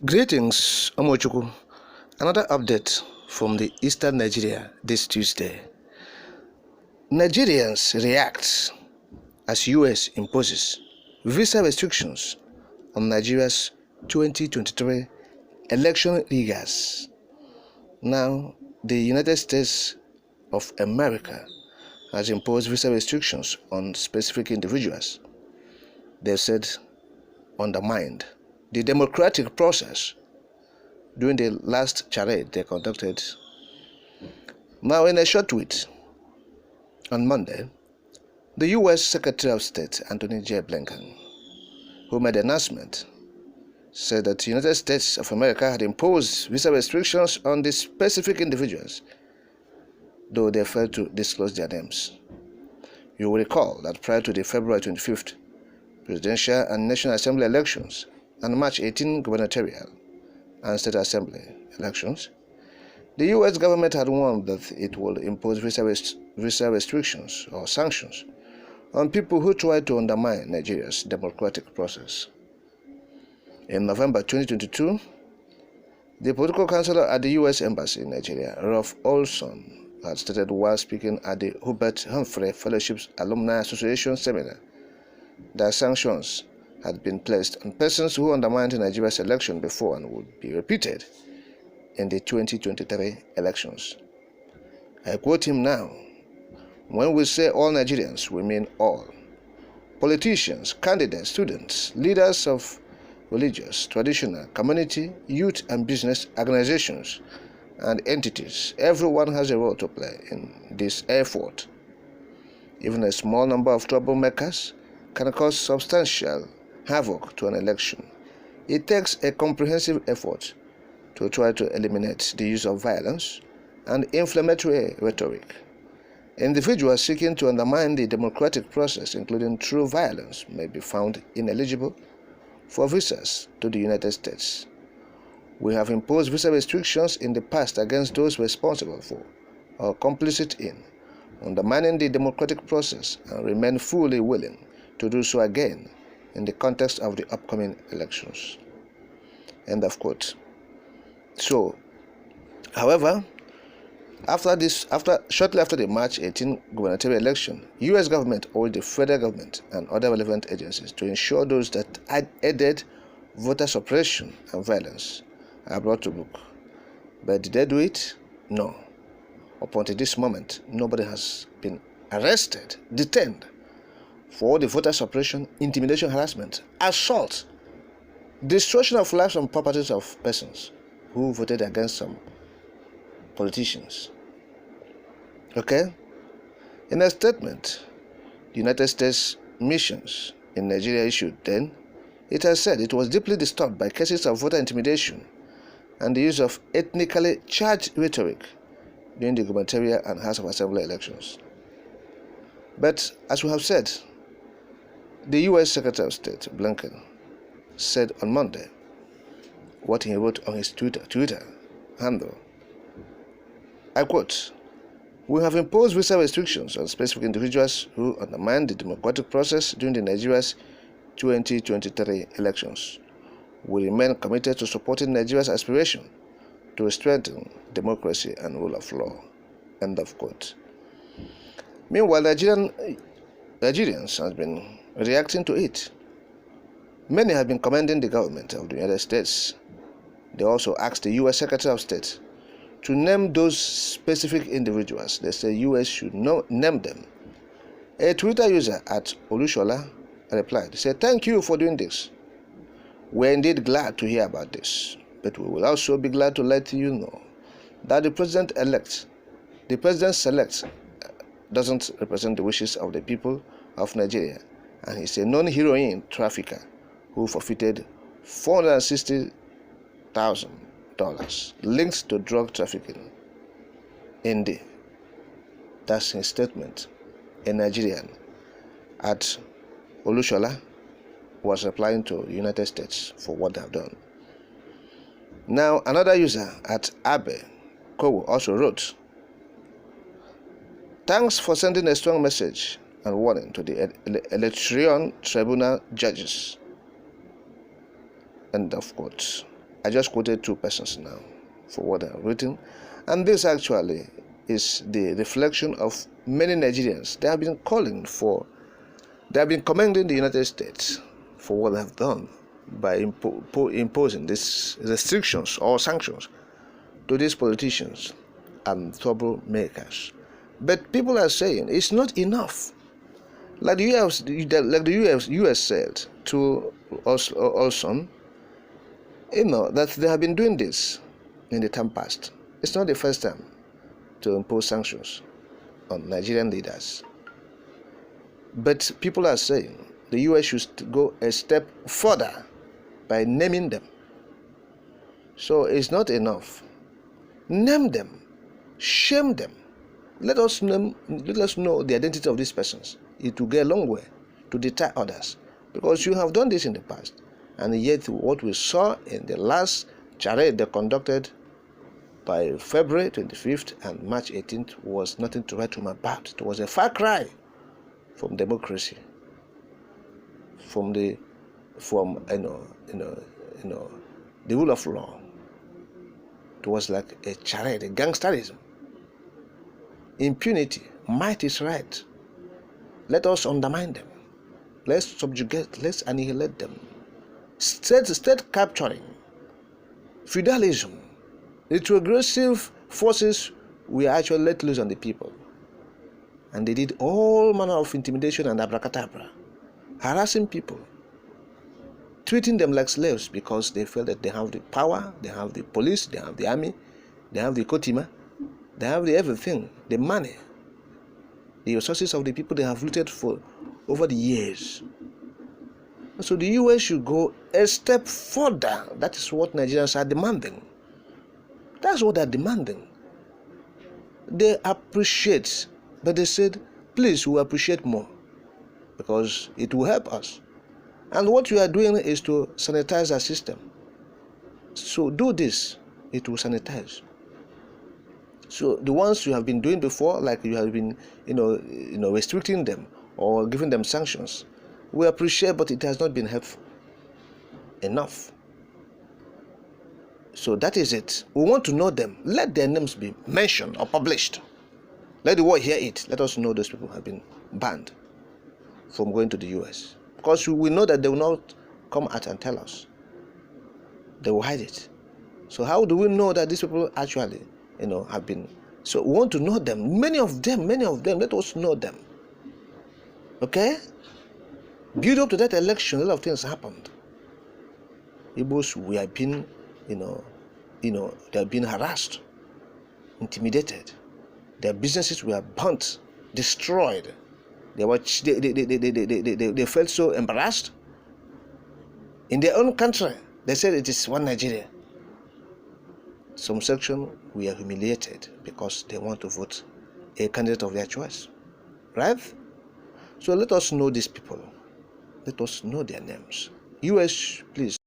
Greetings, Omochukwu. Another update from the eastern Nigeria this Tuesday. Nigerians react as US imposes visa restrictions on Nigeria's 2023 election riggers. Now, the United States of America has imposed visa restrictions on specific individuals. They've said undermined the democratic process during the last charade they conducted. Now, in a short tweet on Monday, the U.S. Secretary of State Antony J. Blinken, who made the announcement, said that the United States of America had imposed visa restrictions on the specific individuals, though they failed to disclose their names. You will recall that prior to the February 25th presidential and National Assembly elections and March 18 gubernatorial and state assembly elections, the U.S. government had warned that it would impose visa restrictions or sanctions on people who tried to undermine Nigeria's democratic process. In November 2022, the political counselor at the U.S. Embassy in Nigeria, Ralph Olson, had stated while speaking at the Hubert Humphrey Fellowship's Alumni Association seminar that sanctions had been placed on persons who undermined Nigeria's election before and would be repeated in the 2023 elections. I quote him now: "When we say all Nigerians, we mean all. Politicians, candidates, students, leaders of religious, traditional, community, youth and business organizations and entities. Everyone has a role to play in this effort. Even a small number of troublemakers can cause substantial havoc to an election. It takes a comprehensive effort to try to eliminate the use of violence and inflammatory rhetoric. Individuals seeking to undermine the democratic process, including through violence, may be found ineligible for visas to the United States. We have imposed visa restrictions in the past against those responsible for or complicit in undermining the democratic process and remain fully willing to do so again in the context of the upcoming elections." End of quote. So, however, shortly after the March 18 gubernatorial election, U.S. government urged the federal government and other relevant agencies to ensure those that aided voter suppression and violence are brought to book. But did they do it? No. Up until this moment, nobody has been arrested, detained for the voter suppression, intimidation, harassment, assault, destruction of lives and properties of persons who voted against some politicians. Okay? In a statement the United States missions in Nigeria issued then, it has said it was deeply disturbed by cases of voter intimidation and the use of ethnically charged rhetoric during the gubernatorial and House of Assembly elections. But as we have said, the U.S. Secretary of State Blinken said on Monday what he wrote on his Twitter handle. I quote, "We have imposed visa restrictions on specific individuals who undermined the democratic process during the Nigeria's 2023 elections. We remain committed to supporting Nigeria's aspiration to strengthen democracy and rule of law." End of quote. Meanwhile, Nigerians have been reacting to it. Many have been commending the government of the United States. They also asked the U.S. Secretary of State to name those specific individuals. They say U.S. should name them. A Twitter user at Olushola replied, said, "Thank you for doing this. We're indeed glad to hear about this, but we will also be glad to let you know that the president-select doesn't represent the wishes of the people of Nigeria, and he's a known heroin trafficker who forfeited $460,000 linked to drug trafficking in the." That's his statement. A Nigerian at Olushola was replying to the United States for what they have done. Now, another user at Abe Kowo also wrote, "Thanks for sending a strong message and warning to the Electoral Tribunal judges." End of quote. I just quoted two persons now for what I've written, and this actually is the reflection of many Nigerians. They have been commending the United States for what they have done by imposing these restrictions or sanctions to these politicians and troublemakers. But people are saying it's not enough. Like the US said to us also, that they have been doing this in the time past. It's not the first time to impose sanctions on Nigerian leaders. But people are saying the US should go a step further by naming them. So it's not enough. Name them, shame them. Let us know the identity of these persons. It will go a long way to deter others, because you have done this in the past, and yet what we saw in the last charade they conducted by February 25th and March 18th was nothing to write home about. It was a far cry from democracy, from the rule of law. It was like a charade, a gangsterism. Impunity, might is right. Let us undermine them. Let's subjugate, let's annihilate them. State capturing, feudalism, retrogressive forces were actually let loose on the people. And they did all manner of intimidation and abracadabra, harassing people, treating them like slaves because they felt that they have the power, they have the police, they have the army, they have the kotima, they have the everything, the money, the resources of the people they have looted for over the years. So the US should go a step further. That is what Nigerians are demanding. That's what they're demanding. They appreciate, but they said, please, we appreciate more, because it will help us. And what we are doing is to sanitize our system. So do this, it will sanitize. So the ones you have been doing before, like you have been, restricting them or giving them sanctions, we appreciate, but it has not been helpful enough. So that is it. We want to know them. Let their names be mentioned or published. Let the world hear it. Let us know those people have been banned from going to the US. Because we know that they will not come out and tell us. They will hide it. So how do we know that these people actually, have been? So we want to know them. Many of them, let us know them. Okay? Build up to that election, a lot of things happened. Igbos were being, they are being harassed, intimidated. Their businesses were burnt, destroyed. They felt so embarrassed. In their own country, they said it is one Nigeria. Some section were humiliated because they want to vote a candidate of their choice. Right? So let us know these people. Let us know their names. US, please.